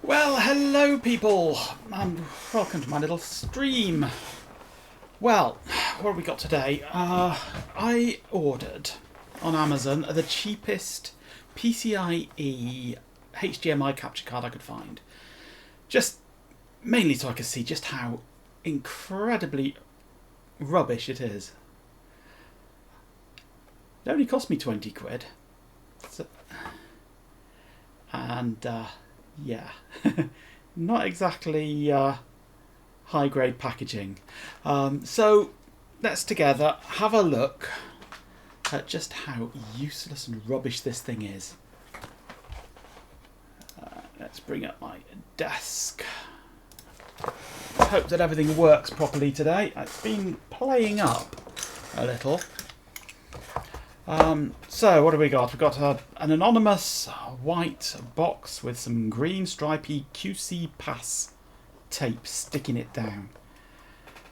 Well, hello people, and welcome to my little stream. Well, what have we got today? I ordered on Amazon the cheapest PCIe HDMI capture card I could find. Just mainly so I could see just how incredibly rubbish it is. It only cost me 20 quid. So, and yeah, not exactly high grade packaging. So let's together have a look at just how useless and rubbish this thing is. Let's bring up my desk. Hope that everything works properly today. It's been playing up a little. So what have we got? We've got an anonymous white box with some green stripy QC pass tape sticking it down.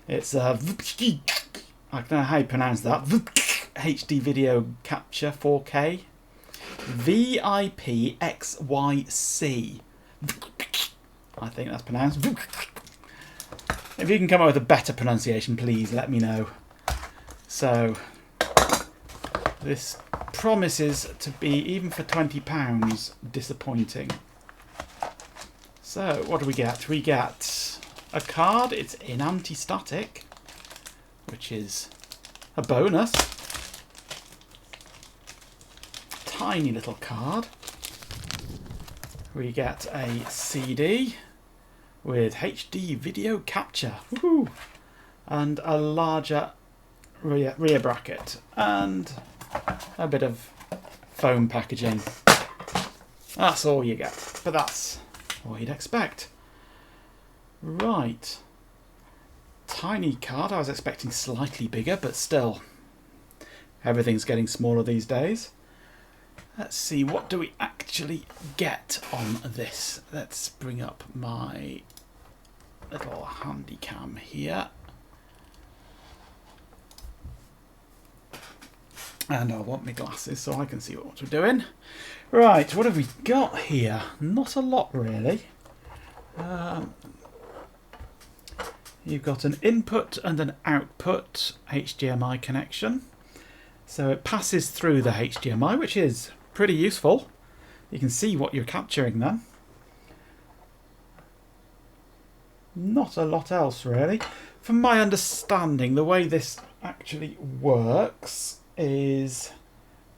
It's I don't know how you pronounce that. HD video capture 4K VIP XYC. I think that's pronounced. If you can come up with a better pronunciation, please let me know. So this promises to be, even for £20, disappointing. So what do we get? We get a card. It's in anti-static, which is a bonus. Tiny little card. We get a CD with HD video capture. Woohoo! And a larger rear bracket. And a bit of foam packaging. That's all you get, but that's what you'd expect. Right. Tiny card. I was expecting slightly bigger, but still. Everything's getting smaller these days. Let's see, what do we actually get on this? Let's bring up my little handy cam here. And I want my glasses so I can see what we're doing. Right, what have we got here? Not a lot, really. You've got an input and an output HDMI connection. So it passes through the HDMI, which is pretty useful. You can see what you're capturing then. Not a lot else, really. From my understanding, the way this actually works is,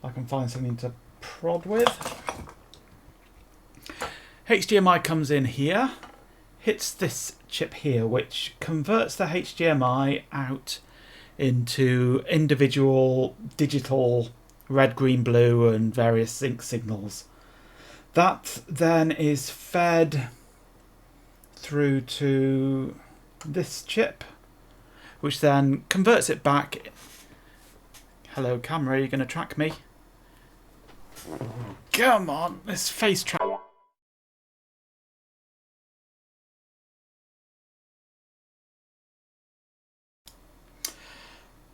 I can find something to prod with. HDMI comes in here, hits this chip here, which converts the HDMI out into individual digital red, green, blue and various sync signals. That then is fed through to this chip, which then converts it back. Hello camera, are you going to track me? Come on, this face track.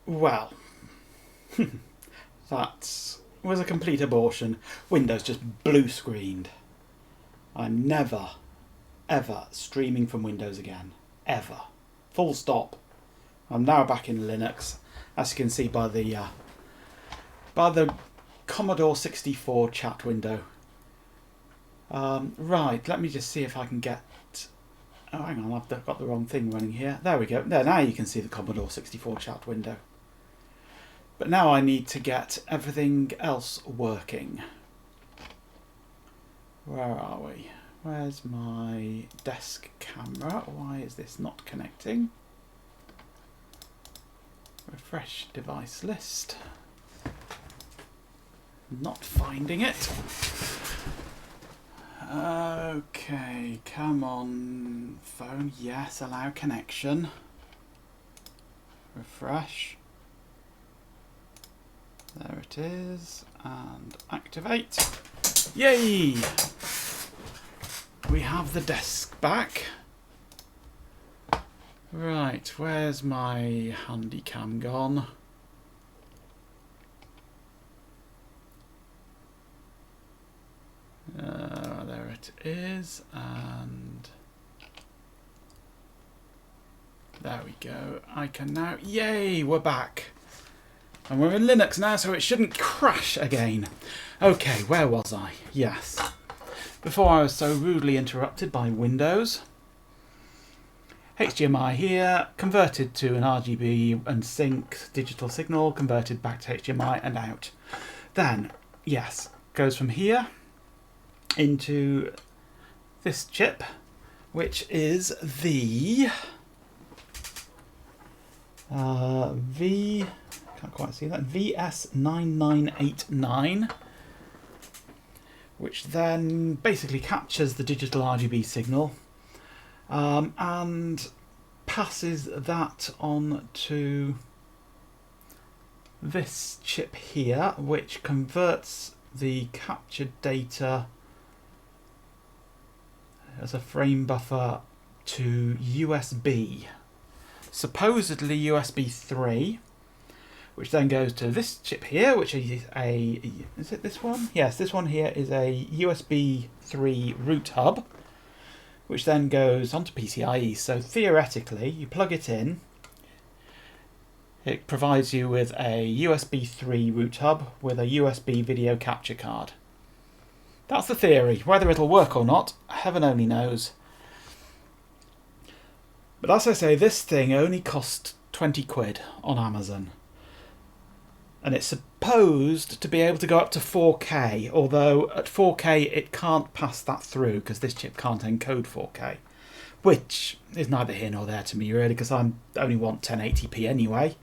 Well, that was a complete abortion. Windows just blue screened. I'm never, ever streaming from Windows again. Ever. Full stop. I'm now back in Linux, as you can see by the Commodore 64 chat window. Right, let me just see if I can get... Oh, hang on, I've got the wrong thing running here. There we go. There, now you can see the Commodore 64 chat window. But now I need to get everything else working. Where are we? Where's my desk camera? Why is this not connecting? Refresh device list. Not finding it. Okay, come on, phone. Yes, allow connection. Refresh. There it is. And activate. Yay! We have the desk back. Right, where's my handy cam gone? There it it is, and there we go. I can now, yay, we're back. And we're in Linux now, so it shouldn't crash again. Okay, where was I? Yes. Before I was so rudely interrupted by Windows. HDMI here, converted to an RGB and sync digital signal, converted back to HDMI and out. Then, yes, goes from here into this chip, which is the can't quite see that, VS9989, which then basically captures the digital RGB signal and passes that on to this chip here, which converts the captured data as a frame buffer to USB, supposedly USB 3, which then goes to this chip here, which is is it this one? Yes, this one here is a USB 3 root hub, which then goes onto PCIe. So theoretically, you plug it in, it provides you with a USB 3 root hub with a USB video capture card. That's the theory. Whether it'll work or not, heaven only knows. But as I say, this thing only cost 20 quid on Amazon. And it's supposed to be able to go up to 4K, although at 4K it can't pass that through because this chip can't encode 4K, which is neither here nor there to me really, because I only want 1080p anyway.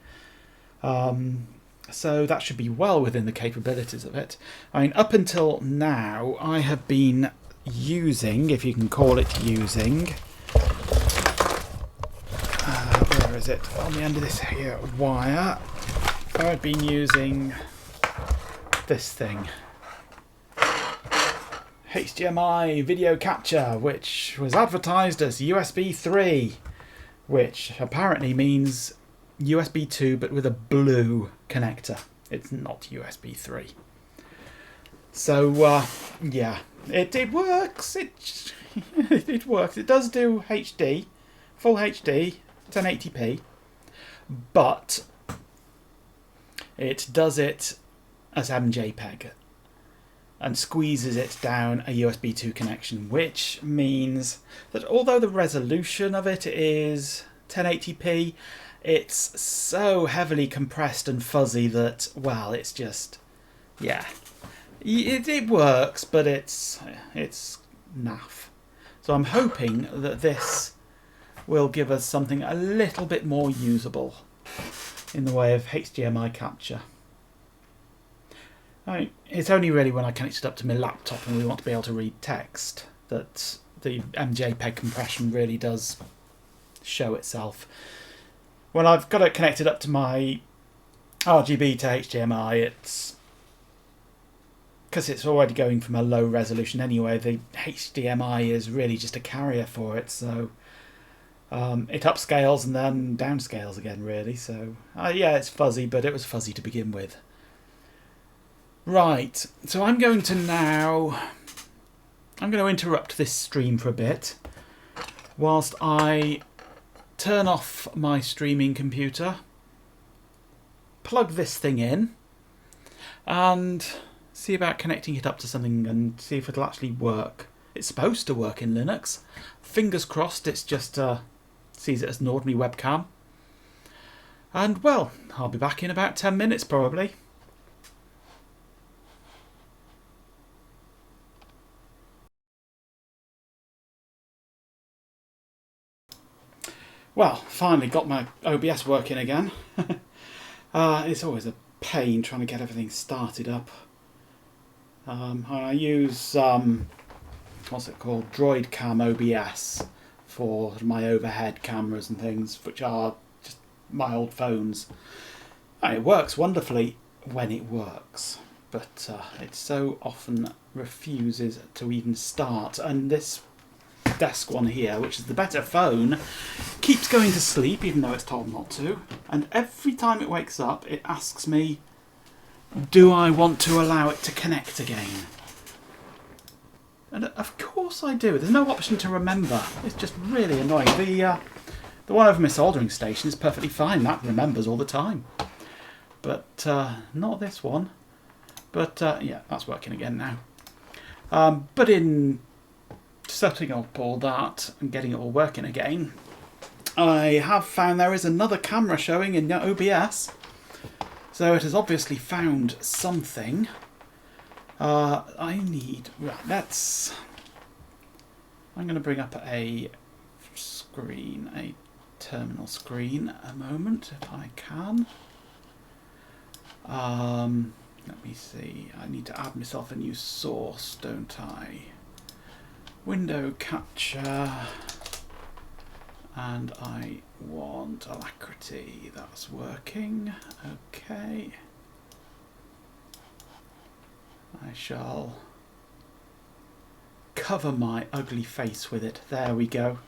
So that should be well within the capabilities of it. I mean, up until now I have been using, if you can call it using, where is it? On the end of this here wire. I've been using this thing, HDMI video capture, which was advertised as USB 3, which apparently means USB 2 but with a blue connector. It's not USB 3. So yeah, it works. It works. It does do HD, full HD, 1080p, but it does it as MJPEG and squeezes it down a USB 2 connection, which means that although the resolution of it is 1080p, it's so heavily compressed and fuzzy that, well, it's just, yeah, it works, but it's naff. So I'm hoping that this will give us something a little bit more usable in the way of HDMI capture. I mean, it's only really when I connect it up to my laptop and we want to be able to read text that the MJPEG compression really does show itself. When I've got it connected up to my RGB to HDMI, it's because it's already going from a low resolution anyway, the HDMI is really just a carrier for it, so it upscales and then downscales again, really. So yeah, it's fuzzy, but it was fuzzy to begin with. Right, so I'm going to interrupt this stream for a bit whilst I turn off my streaming computer, plug this thing in, and see about connecting it up to something and see if it'll actually work. It's supposed to work in Linux. Fingers crossed it's just sees it as an ordinary webcam. And, well, I'll be back in about 10 minutes probably. Well, finally got my OBS working again. It's always a pain trying to get everything started up. I use, what's it called, Droid Cam OBS for my overhead cameras and things, which are just my old phones. It works wonderfully when it works, but it so often refuses to even start. And this desk one here, which is the better phone, keeps going to sleep even though it's told not to, and every time it wakes up it asks me, do I want to allow it to connect again? And of course I do. There's no option to remember. It's just really annoying. The one over my soldering station is perfectly fine. That remembers all the time. But not this one. But yeah, that's working again now. But in setting up all that and getting it all working again, I have found there is another camera showing in OBS. So it has obviously found something. I need... Right, I'm going to bring up a screen, a terminal screen a moment, if I can. Let me see. I need to add myself a new source, don't I? Window capture. And I want alacrity. That's working. Okay. I shall cover my ugly face with it. There we go.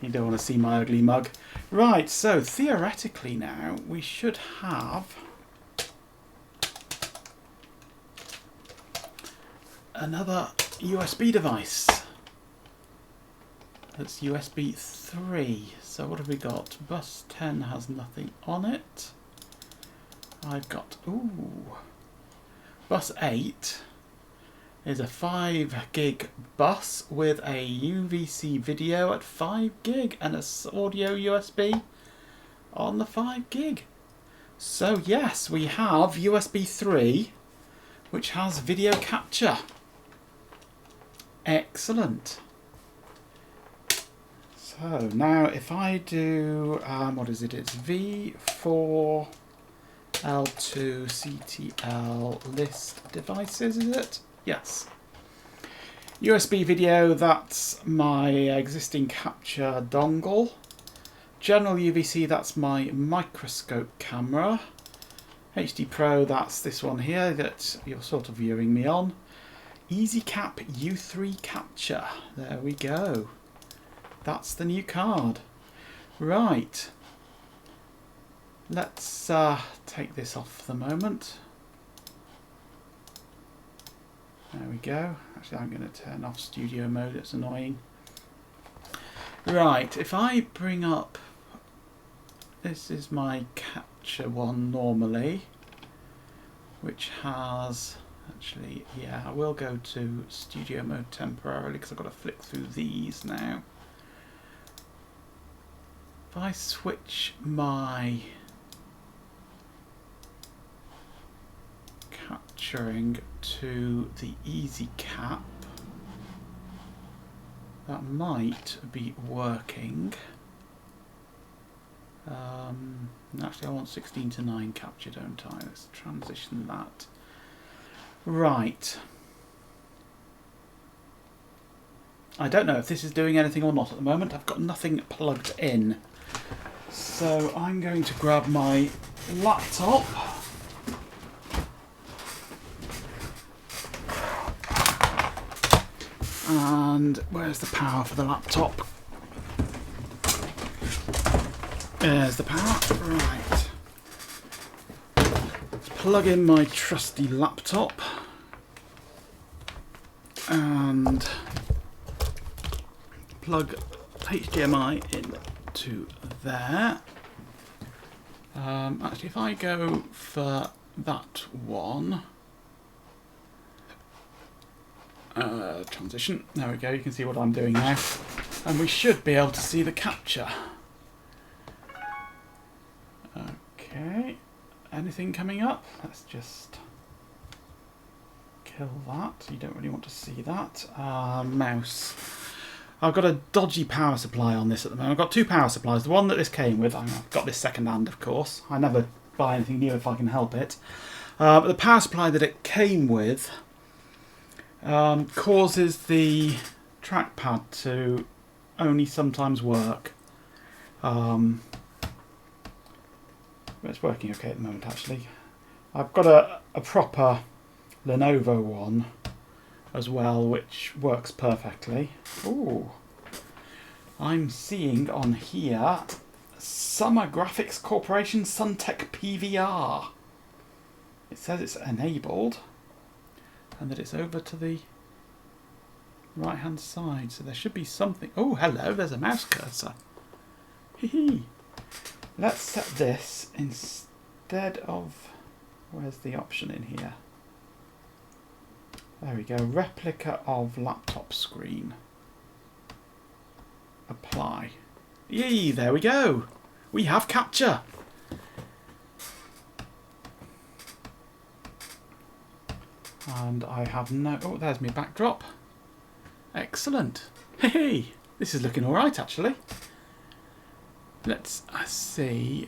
You don't want to see my ugly mug. Right, so theoretically now we should have another USB device. That's USB 3. So what have we got? Bus 10 has nothing on it. I've got... Ooh. Bus 8 is a 5 gig bus with a UVC video at 5 gig and a audio USB on the 5 gig. So yes, we have USB 3 which has video capture. Excellent. So now if I do, what is it? It's V4 L2 CTL list devices, is it? Yes. USB video, that's my existing capture dongle. General UVC, that's my microscope camera. HD Pro, that's this one here that you're sort of viewing me on. EasyCap U3 capture. There we go. That's the new card. Right. Let's take this off for the moment. There we go. Actually, I'm going to turn off studio mode. It's annoying. Right. If I bring up... This is my capture one normally, which has... Actually, yeah, I will go to studio mode temporarily because I've got to flick through these now. If I switch my capturing to the EasyCap, that might be working. Actually, I want 16:9 capture, don't I? Let's transition that. Right. I don't know if this is doing anything or not at the moment. I've got nothing plugged in. So I'm going to grab my laptop. And where's the power for the laptop? There's the power. Right. Plug in my trusty laptop. And plug HDMI into there. Actually, if I go for that one, transition, there we go, you can see what I'm doing now, and we should be able to see the capture. Okay, anything coming up? Let's just kill that, you don't really want to see that. Mouse. I've got a dodgy power supply on this at the moment. I've got two power supplies. The one that this came with, I've got this second hand, of course. I never buy anything new if I can help it. But the power supply that it came with causes the trackpad to only sometimes work. But it's working okay at the moment, actually. I've got a proper Lenovo one as well, which works perfectly. Ooh, I'm seeing on here Summer Graphics Corporation Suntech PVR. It says it's enabled and that it's over to the right hand side, so there should be something. Oh, hello, there's a mouse cursor. Hee. Let's set this instead of, where's the option in here? There we go, replica of laptop screen. Apply. Yee, there we go. We have capture. And I have no... Oh, there's my backdrop. Excellent. Hey, this is looking all right, actually. Let's see.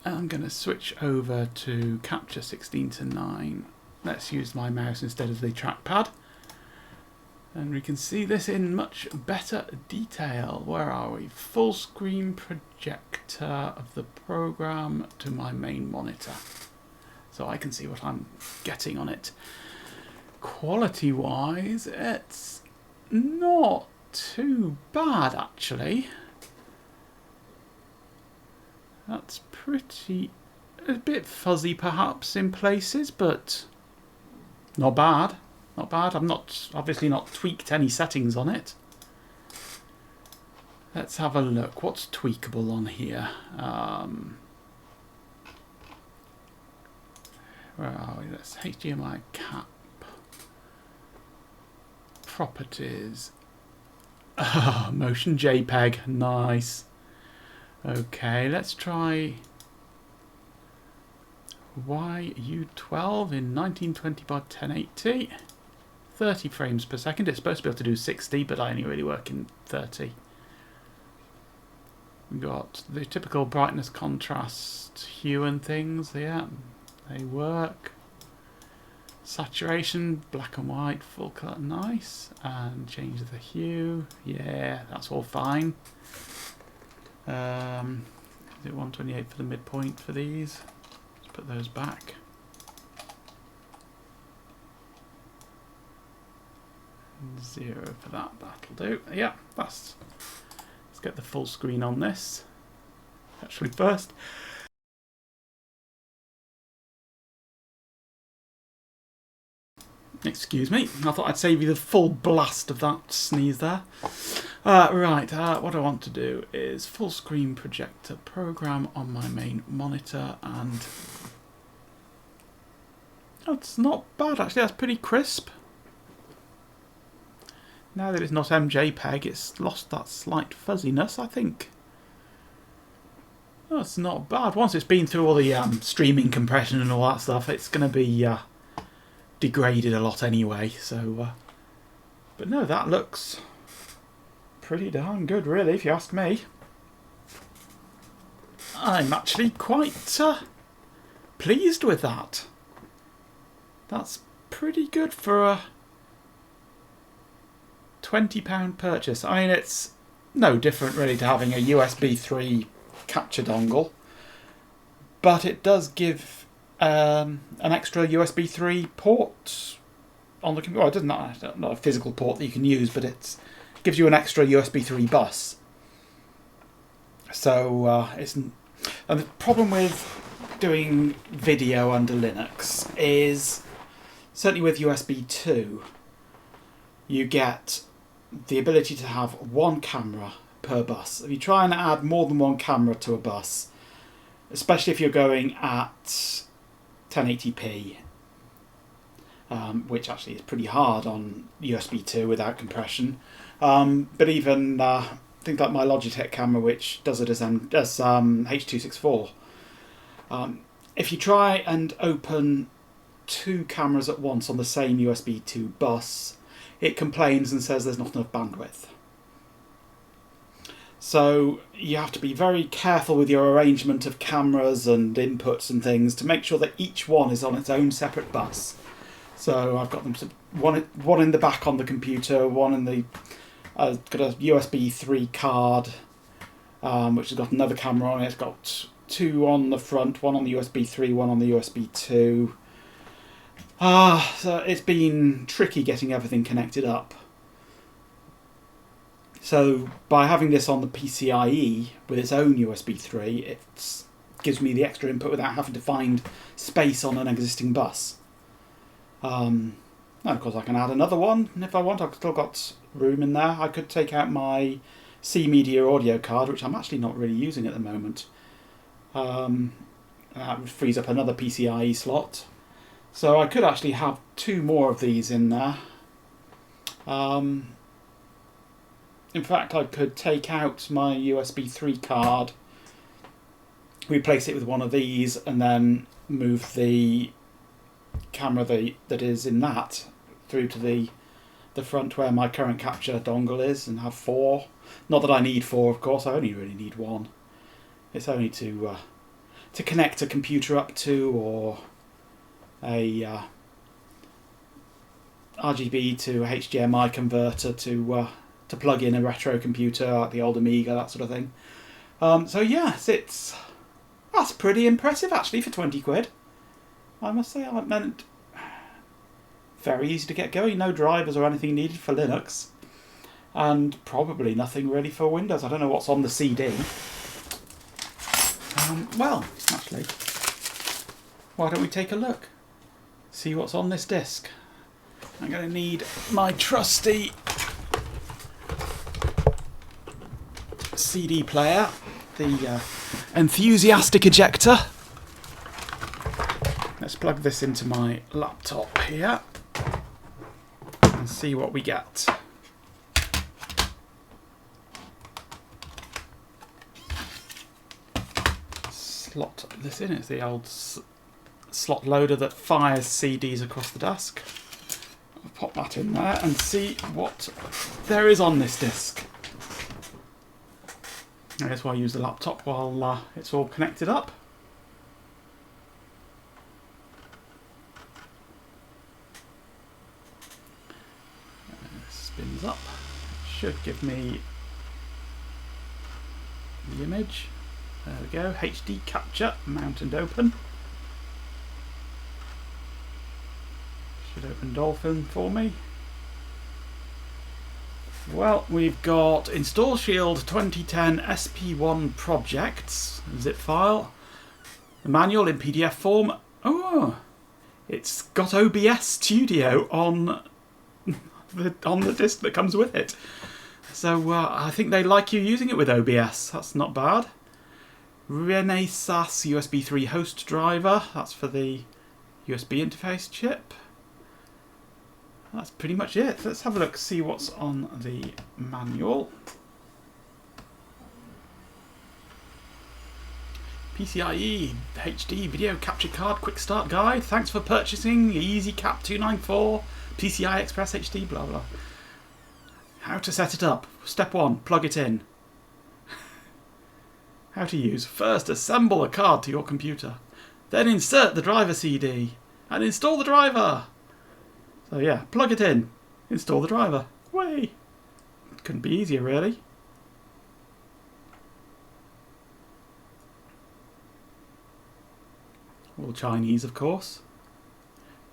I'm going to switch over to capture 16:9. Let's use my mouse instead of the trackpad. And we can see this in much better detail. Where are we? Full screen projector of the program to my main monitor. So I can see what I'm getting on it. Quality wise, it's not too bad actually. That's pretty, a bit fuzzy perhaps in places, but not bad. Not bad. I've obviously not tweaked any settings on it. Let's have a look. What's tweakable on here? Where are we? That's HDMI cap. Properties. Motion JPEG. Nice. Okay, let's try YU12 in 1920 by 1080. 30 frames per second. It's supposed to be able to do 60, but I only really work in 30. We've got the typical brightness, contrast, hue and things. Yeah, they work. Saturation, black and white, full colour, nice. And change the hue. Yeah, that's all fine. Is it 128 for the midpoint for these? Let's put those back. And 0 for that, that'll do. Yeah, let's get the full screen on this. Actually first. Excuse me, I thought I'd save you the full blast of that sneeze there. Right, what I want to do is full screen projector program on my main monitor, and that's not bad actually, that's pretty crisp. Now that it's not MJPEG, it's lost that slight fuzziness, I think. That's not bad. Once it's been through all the streaming compression and all that stuff, it's going to be degraded a lot anyway. So, but no, that looks pretty darn good, really, if you ask me. I'm actually quite pleased with that. That's pretty good for a £20 purchase. I mean, it's no different really to having a USB 3 capture dongle, but it does give an extra USB 3 port on the computer. Well, it doesn't, not a physical port that you can use, but it gives you an extra USB 3 bus. So and the problem with doing video under Linux is, certainly with USB 2, you get the ability to have one camera per bus. If you try and add more than one camera to a bus, especially if you're going at 1080p, which actually is pretty hard on USB 2 without compression, but even things like my Logitech camera, which does it as H.264, if you try and open two cameras at once on the same USB 2 bus, it complains and says there's not enough bandwidth. So you have to be very careful with your arrangement of cameras and inputs and things to make sure that each one is on its own separate bus. So I've got them one in the back on the computer, one in the I've got a USB 3 card, which has got another camera on it. It's got two on the front, one on the USB 3, one on the USB 2. So it's been tricky getting everything connected up. So by having this on the PCIe with its own USB 3, it gives me the extra input without having to find space on an existing bus. Now, of course, I can add another one if I want. I've still got room in there. I could take out my C Media audio card, which I'm actually not really using at the moment. That frees up another PCIe slot. So I could actually have 2 more of these in there. In fact, I could take out my USB 3 card, replace it with one of these, and then move the camera that is in that through to the front where my current capture dongle is, and have 4. Not that I need 4, of course. I only really need 1. It's only to connect a computer up to, or a RGB to HDMI converter to plug in a retro computer like the old Amiga, that sort of thing. So yes, that's pretty impressive actually for 20 quid. I must say, I meant very easy to get going. No drivers or anything needed for Linux, and probably nothing really for Windows. I don't know what's on the CD. Well, actually, why don't we take a look? See what's on this disc. I'm going to need my trusty CD player, the enthusiastic ejector. Let's plug this into my laptop here and see what we get. Slot this in. It's the old slot loader that fires CDs across the desk. I'll pop that in there and see what there is on this disc. And that's why I use the laptop while it's all connected up. Spins up. Should give me the image. There we go. HD capture, mount and open. Should open Dolphin for me. Well, we've got Install Shield 2010 SP1 projects, zip file, the manual in PDF form. Oh, it's got OBS Studio on the disc that comes with it. So I think they like you using it with OBS. That's not bad. Renesas USB 3 host driver. That's for the USB interface chip. That's pretty much it. Let's have a look, see what's on the manual. PCIe HD video capture card quick start guide. Thanks for purchasing EasyCap 294 PCI Express HD, blah blah. How to set it up. Step 1, plug it in. How to use. First, assemble a card to your computer. Then insert the driver CD and install the driver. So yeah, plug it in, install the driver. Way! Couldn't be easier, really. All Chinese, of course.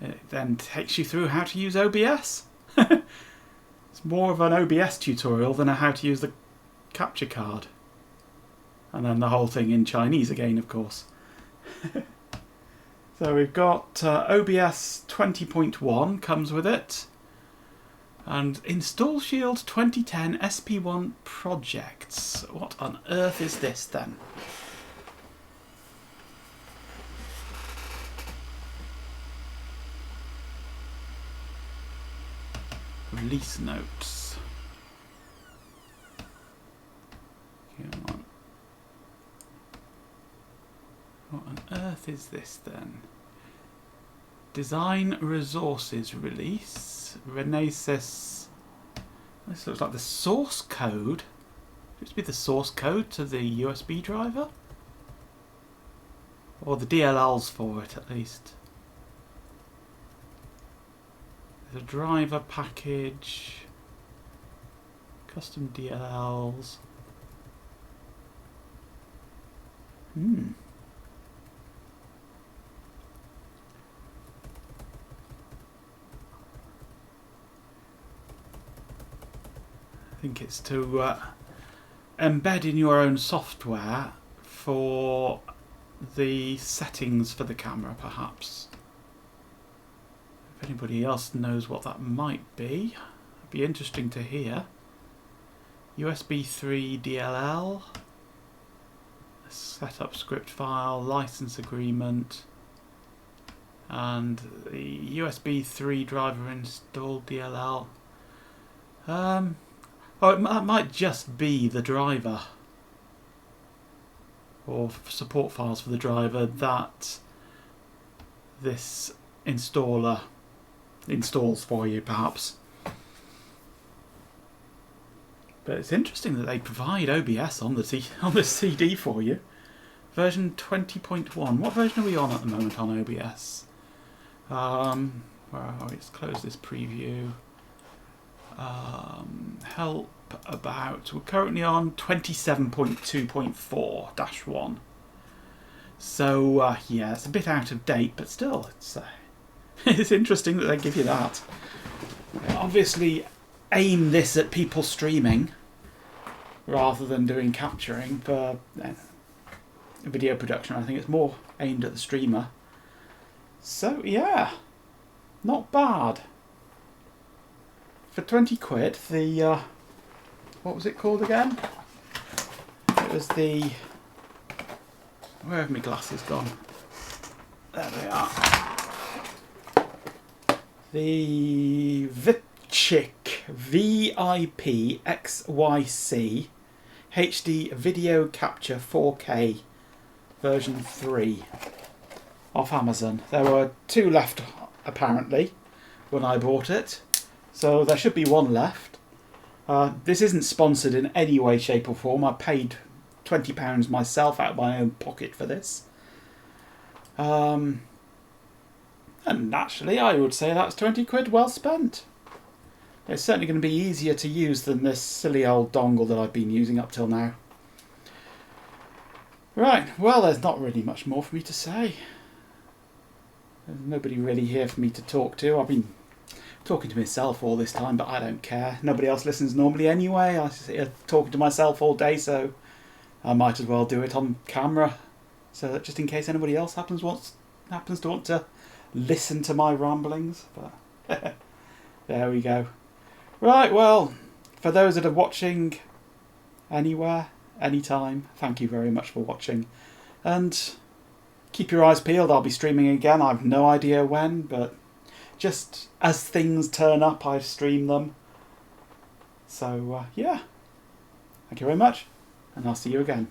It then takes you through how to use OBS. It's more of an OBS tutorial than a how to use the capture card. And then the whole thing in Chinese again, of course. So we've got OBS 20.1 comes with it. And Install Shield 2010 SP1 projects. What on earth is this then? Release notes. Come on. What on earth is this then? Design resources release. Renesas. This looks like the source code. Seems to be the source code to the USB driver. Or the DLLs for it at least. There's a driver package. Custom DLLs. I think it's to embed in your own software for the settings for the camera, perhaps. anybody else knows what that might be, it'd be interesting to hear. USB 3 DLL, setup script file, license agreement, and the USB 3 driver install DLL. Oh, it might just be the driver, or support files for the driver that this installer installs for you, perhaps. But it's interesting that they provide OBS on the CD for you. Version 20.1. What version are we on at the moment on OBS? Where are we? Let's close this preview. Help about. We're currently on 27.2.4-1. So yeah, it's a bit out of date, but still, it's it's interesting that they give you that. They obviously aim this at people streaming rather than doing capturing for video production. I think it's more aimed at the streamer. So yeah, not bad. For 20 quid, the what was it called again? It was the, where have my glasses gone? There they are. The VIPCIC VIPXYC HD Video Capture 4K version 3 off Amazon. There were 2 left apparently when I bought it, so there should be 1 left. This isn't sponsored in any way, shape or form. I paid £20 myself out of my own pocket for this. And naturally I would say that's 20 quid well spent. It's certainly going to be easier to use than this silly old dongle that I've been using up till now. Right, well, there's not really much more for me to say. There's nobody really here for me to talk to. I've been talking to myself all this time, but I don't care. Nobody else listens normally anyway. I sit here talking to myself all day, so I might as well do it on camera, so that just in case anybody else happens to want to listen to my ramblings. But there we go. Right, well, for those that are watching anywhere, anytime, thank you very much for watching, and keep your eyes peeled. I'll be streaming again. I've no idea when, but just as things turn up, I stream them. So yeah, thank you very much, and I'll see you again.